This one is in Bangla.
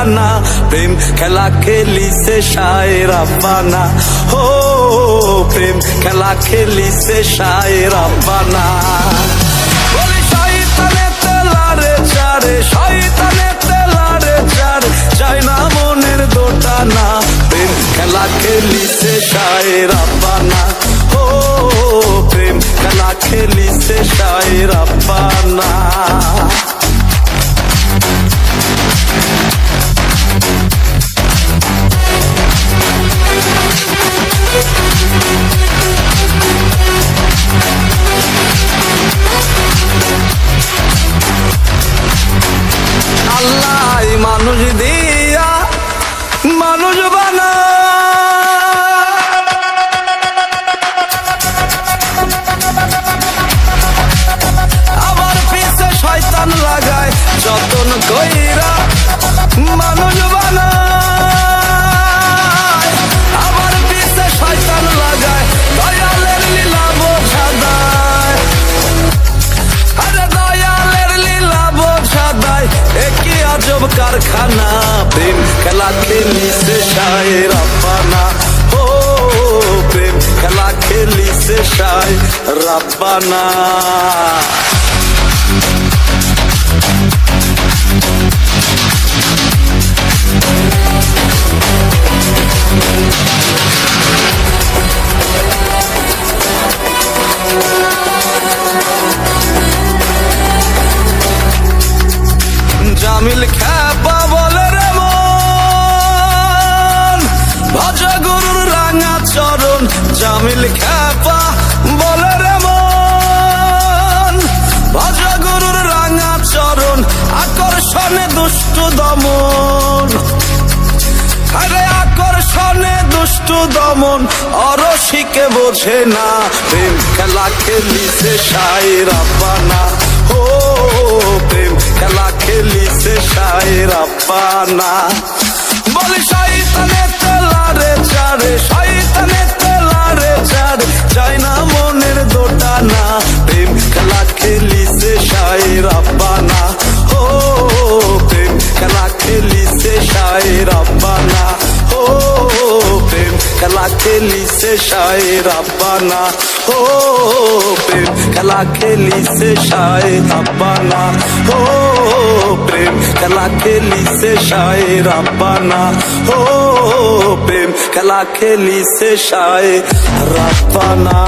ना, प्रेम खेला खेली से शायर अब्बाना, हो प्रेम खेला खेली से शायर अब्बाना। बोले शयताने तेलारे चारे, शयताने तेलारे चारे, चाय ना मोनेर दोटाना, प्रेम खेला खेली से शायर अब्बाना, हो प्रेम खेला खेली से शायर अब्बाना। আল্লাহ মানুষ দিয়া মানুষ বানা, আবার পিছে শয়তান লাগায় যতন কইরা মানুষ বানায়, আবার পিছে শয়তান লাগায় দয়ালের লীলা বোঝা দেয়, আরে দয়ালের লীলা বোঝা দেয় একই আজব কারখানা, প্রেম খেলা খেলি সে শায়ের আব্বানা, ও প্রেম খেলা খেলি সে শায়ের আব্বানা। জামিল খ্যাপা বলে রে মন, ভজা গুরুর রাঙা চরণ, জামিল খ্যাপা বলে রে মন, ভজা গুরুর রাঙা চরণ, আকর্ষণে দুষ্টু দমন, আরে আকর্ষণে দুষ্টু দমন, অরসিকে বোঝে না, প্রেম খেলা খেলি সে শায়ের আব্বানা, ও প্রেম খেলা খেলি সে শায়ের আব্বানা। বলি শয়তানে তেলারে চারে, শয়তানে তেলারে চারে, চাই না মনের দোটানা, প্রেম খেলা খেলি সে শায়ের আব্বানা, ও প্রেম খেলা খেলি সে শায়ের আব্বানা, ও প্রেম খেলা খেলি সে শায়ের আব্বানা, ও প্রেম খেলা খেলি সে শায়ের আব্বানা, ও প্রেম খেলা খেলি সে শায়ের আব্বানা, ও প্রেম খেলা খেলি সে শায়ের আব্বানা।